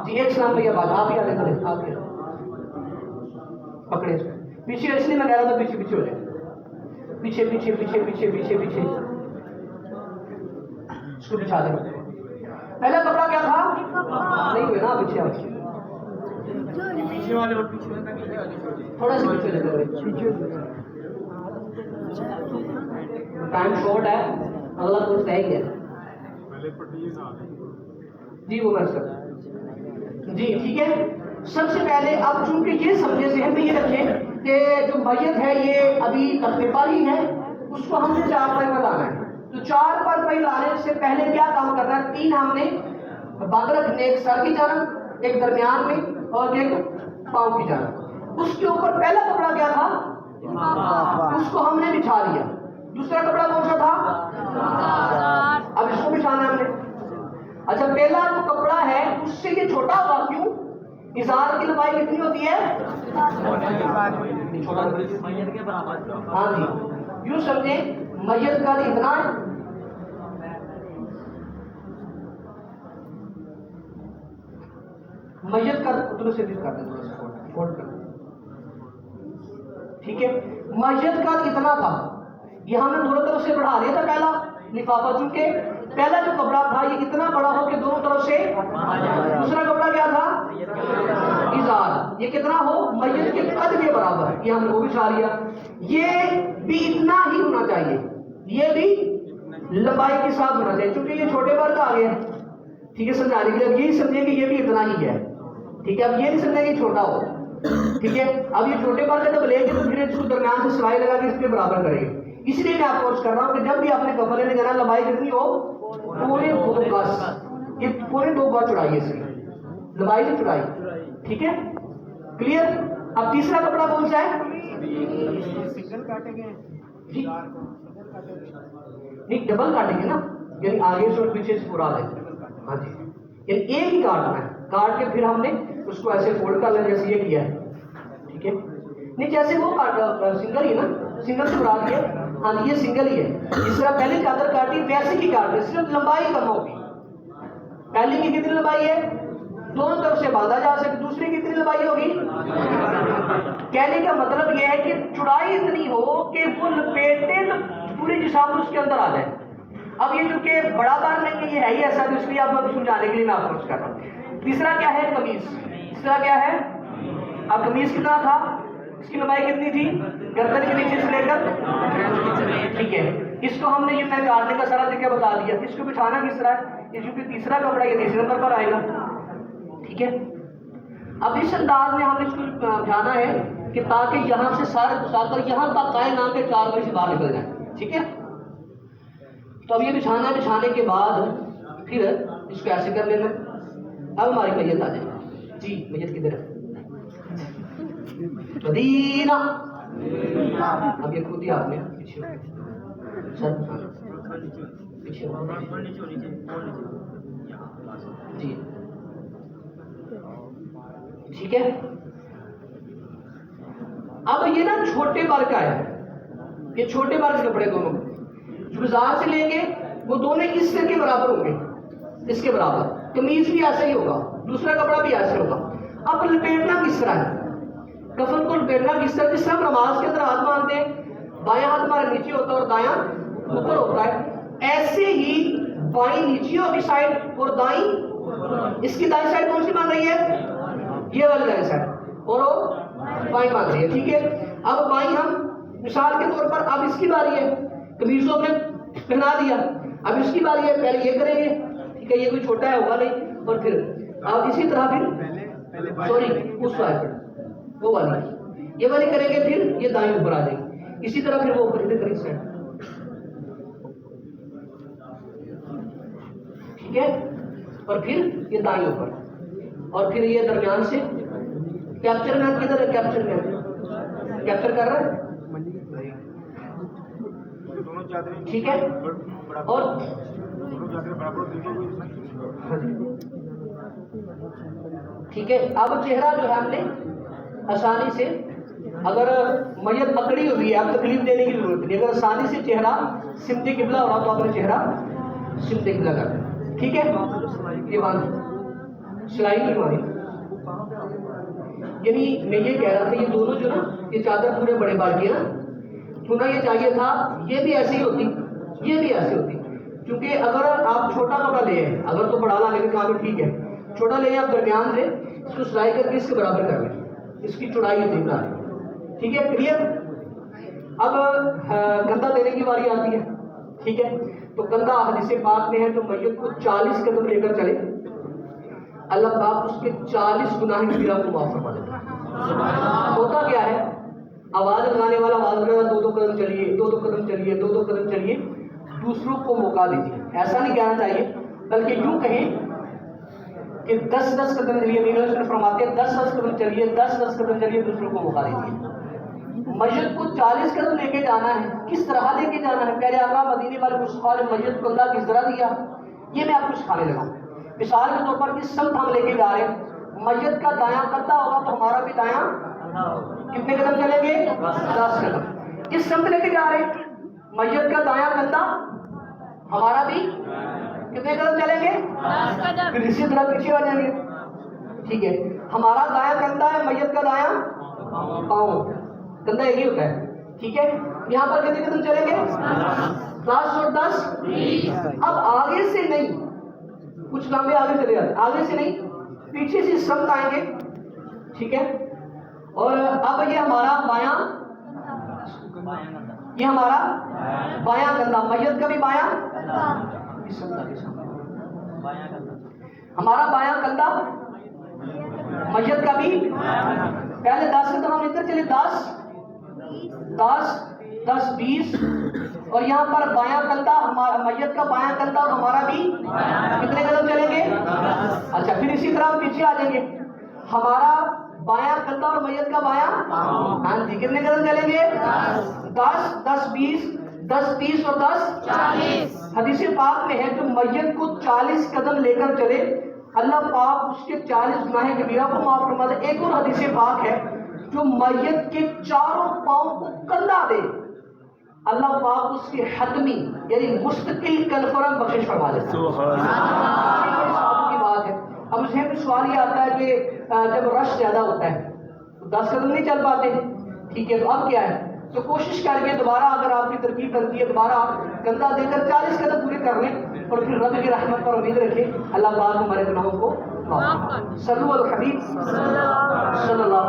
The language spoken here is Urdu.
جی ایک سلام بھیا بات آپ ہی آنے کریں آپ ہی پکڑے پیچھے اس لیے میں کہہ رہا تھا پیچھے پیچھے ہو جائے پیچھے پیچھے پیچھے پیچھے پیچھے پیچھے اس کو بچھا دیں پہلا کپڑا کیا تھا نہیں ہوئے نا پیچھے آپ تھوڑا سا پیچھے لے ٹائم شارٹ ہے اگلا کورس رہ گیا جی وہ بس جی ٹھیک ہے سب سے پہلے اب چونکہ یہ سمجھے ذہن میں یہ رکھیں کہ جو میت ہے یہ ابھی تختے پر ہی ہے اس کو ہم نے 4 پر لانا ہے تو 4 پر لانے سے پہلے کیا کام کرنا ہے 3 ہم نے باندھ رکھنے ایک سر کی جانب ایک درمیان میں اور ایک پاؤں کی جانب اس کے اوپر پہلا کپڑا کیا تھا اس کو ہم نے بچھا لیا دوسرا کپڑا کون سا تھا اب اس کو بچھانا ہے ہم نے اچھا پہلا جو کپڑا ہے اس سے یہ چھوٹا ہوگا کیوں ازار کی لمبائی کتنی ہوتی ہے ہاں جی یوں سمجھیں میت کا اتنا ہے میت کا اتنے سے کر دیں ٹھیک ہے میت کا اتنا تھا یہ ہم نے دونوں طرف سے بڑھا لیا تھا پہلا لفافہ چونکہ پہلا جو کپڑا تھا یہ اتنا بڑا ہو کہ دونوں طرف سے دوسرا کپڑا کیا تھا ازار یہ کتنا ہو میت کے قد کے برابر یہ ہم نے وہ بچھا لیا یہ بھی اتنا ہی ہونا چاہیے یہ بھی لمبائی کے ساتھ ہونا چاہیے کیونکہ یہ چھوٹے پر کا آ گیا ٹھیک ہے سمجھانے کے لیے اب یہی سمجھیں کہ یہ بھی اتنا ہی ہے ٹھیک ہے اب یہ نہیں سمجھیں کہ چھوٹا ہو ٹھیک ہے اب یہ چھوٹے پر کا جب لے گے تو پھر اس کو درمیان سے سلائی لگا کے اس کے برابر کرے گے اس لیے میں آپ کو کر رہا ہوں کہ جب بھی آپ نے کپڑے لینے جانا لمبائی کتنی ہو پورے 2 گز یہ پورے 2 گز چڑھائی ہے اس کی لمبائی کی چڑھائی ٹھیک ہے کلیئر اب تیسرا کپڑا کون سا ہے نہیں ڈبل کاٹیں گے نا یعنی آگے سے اور پیچھے سے پورا دیں ہاں جی یعنی ایک ہی کاٹنا ہے کاٹ کے پھر ہم نے اس کو ایسے فولڈ کر لیں جیسے یہ کیا ہے ٹھیک ہے نہیں جیسے وہ سنگل ہی نا سنگل سے مراد ہے ہاں یہ سنگل ہی ہے جس طرح پہلے چادر کاٹی ویسے ہی کاٹ رہے صرف لمبائی کم ہوگی پہلے کی کتنی لمبائی ہے دونوں طرف سے باندھا جا سکے دوسری کی کتنی لمبائی ہوگی کہنے کا مطلب یہ ہے کہ چوڑائی اتنی ہو کہ وہ لپیٹے تو پوری جسم اس کے اندر آ جائے اب یہ جو کہ بڑا بار نہیں ہے یہ ہے ہی ایسا تو اس لیے آپ کو سمجھانے کے لیے میں آپ کو کر رہا ہوں تیسرا کیا ہے قمیص تیسرا کیا ہے اب قمیص کتنا تھا اس کی لمبائی کتنی تھی گردن کے نیچے سے لے کر ٹھیک ہے اس کو ہم نے یہ میں کاٹنے کا سارا طریقہ بتا دیا اس کو بچھانا کس طرح ہے یہ چونکہ تیسرا کپڑا یہ تیسرے نمبر پر آئے گا ٹھیک ہے اب اس انداز میں ہم نے اس کو بچھانا ہے کہ تاکہ یہاں سے سارے گھسا کر یہاں تک قائم نہ کے 4 بجے سے باہر نکل جائیں ٹھیک ہے تو اب یہ بچھانے کے بعد پھر اس کو ایسے کر لینا اب ہماری میت آ جائے جی میت کدھر ہے مدینہ اب یہ خود ہی آپ نے پیچھے جی ٹھیک ہے اب یہ نا چھوٹے بال کا ہے یہ چھوٹے بال کے کپڑے دونوں جو بازار سے لیں گے وہ دونوں اس کے برابر ہوں گے اس کے برابر قمیض بھی ایسا ہی ہوگا دوسرا کپڑا بھی ایسے ہوگا اب لپیٹنا کس طرح ہے کفن کو لپیٹنا کس طرح جس طرح نماز کے اندر ہاتھ باندھتے ہیں بایاں ہاتھ ہمارا نیچے ہوتا ہے اور دایاں اوپر ہوتا ہے ایسے ہی بائیں نیچے ہوگی سائڈ اور دائیں اس کی دائیں سائڈ کون سی باندھ رہی ہے یہ والی دائیں سائڈ اور وہ بائیں باندھ رہی ہے ٹھیک ہے اب بائیں ہم مثال کے طور پر اب اس کی باری ہے قمیضوں میں پہنا دیا اب اس کی باری ہے پہلے یہ کریں گے ٹھیک ہے یہ کوئی چھوٹا ہے ہوگا نہیں اور پھر اب اسی طرح پھر سوری اس سائڈ وہ والی یہ والی کریں گے پھر یہ دائیں اوپر آ جائے گی اسی طرح پھر وہ اوپر ادھر کریں سائڈ ٹھیک ہے اور پھر یہ دائیں اوپر اور پھر یہ درمیان سے کیپچر مین کدھر ہے کیپچر مین کیپچر کر رہا ہے ٹھیک ہے اور ٹھیک ہے اب چہرہ جو ہے ہم نے آسانی سے اگر میت پکڑی ہوئی ہے اب تکلیف دینے کی ضرورت نہیں اگر آسانی سے چہرہ سمت قبلہ ہو رہا تو اپنا چہرہ سمت قبلہ کر دیں ٹھیک ہے یہ بات سلائی نہیں ماری. یعنی میں یہ کہہ رہا تھا یہ دونوں جو نا یہ چادر پورے بڑے بار کی نا ہونا یہ چاہیے تھا یہ بھی ایسی ہوتی یہ بھی ایسی ہوتی. کیونکہ اگر آپ چھوٹا کپڑا لے ہیں اگر تو بڑا لانے کے کام ہے ٹھیک ہے چھوٹا لے آپ درمیان سے اس کو سلائی کر کے اس کے برابر کر لیں اس کی چوڑائی ہوتی ہے ٹھیک ہے کلیئر. اب کندھا دینے کی باری آتی ہے ٹھیک ہے. تو کندھا حدیث پاک میں ہے جو میت کو 40 قدم لے کر چلے اللہ پاک اس کے 40 گناہ کبیرہ کو معاف فرما دیتا ہے. ہوتا کیا ہے آواز لگانے والا آواز لگانا 2 قدم چلیے 2 قدم چلیے 2 قدم چلیے دوسروں کو موقع دیجیے. ایسا نہیں کہنا چاہیے بلکہ یوں کہیں کہ 10 قدم چلیے. نبی فرماتے ہیں 10 قدم چلیے 10 قدم چلیے دوسروں کو موقع دیجیے. مسجد کو 40 قدم لے کے جانا ہے کس طرح لے کے جانا ہے پہلے آقا مدینے والے مصطفیٰ نے مسجد کو اللہ کس طرح دیا یہ میں آپ کو سکھانے لگا ہوں. مثال کے طور پر کس سمت ہم لے کے جا رہے ہیں مسجد کا دایاں کندھا ہوگا تو ہمارا بھی دایاں کتنے قدم چلیں گے 10 قدم. کس سمت لے کے جا رہے ہیں مسجد کا دایاں کندھا ہمارا بھی کتنے قدم چلیں گے 10 قدم. پھر اسی طرح پیچھے آ جائیں گے ٹھیک ہے. ہمارا دایاں کندھا ہے مسجد کا دایاں پاؤں کندھا ایک ہی ہوتا ہے ٹھیک ہے. یہاں پر کتنے قدم چلیں گے 10 اور 10 20. اب آگے سے نہیں کچھ لمبے آگے چلے جاتے آگے سے نہیں پیچھے سے سمت آئیں گے ٹھیک ہے. اور اب یہ ہمارا بایاں یہ ہمارا بایاں کندھا مسجد کا بھی بایاں ہمارا بایاں کندھا مسجد کا بھی پہلے 10 قدم ہم ادھر چلے 10 20 اور یہاں پر بایاں کندھا ہمارا مسجد کا بایاں کندھا اور ہمارا بھی کتنے قدم چلیں گے. اچھا پھر اسی طرح ہم پیچھے آ جائیں گے ہمارا بایاں کندھا اور مسجد کا بایاں ہاں جی کتنے قدم چلیں گے 10 20 10 30 اور 10 40. حدیث پاک میں ہے جو مسجد کو 40 قدم لے کر چلے اللہ پاک اس کے 40 گناہ کبیرہ کو معاف فرما دے. ایک اور حدیث پاک ہے جو میت کے چاروں پاؤں کو کندھا دے اللہ پاک اس کی حتمی یعنی مستقل کنفرم بخشش فرما دیتا ہے. کی بات ہے. اب اس میں سوال یہ آتا ہے کہ جب رش زیادہ ہوتا ہے تو 10 قدم نہیں چل پاتے ٹھیک ہے تو اب کیا ہے تو کوشش کر کے دوبارہ اگر آپ کی ترکیب بنتی ہے دوبارہ آپ کندھا دے کر 40 قدم پورے کر لیں اور پھر رب کی رحمت پر امید رکھیں اللہ پاک ہمارے گناہوں کو معاف. صلو علی الحبیب صلی اللہ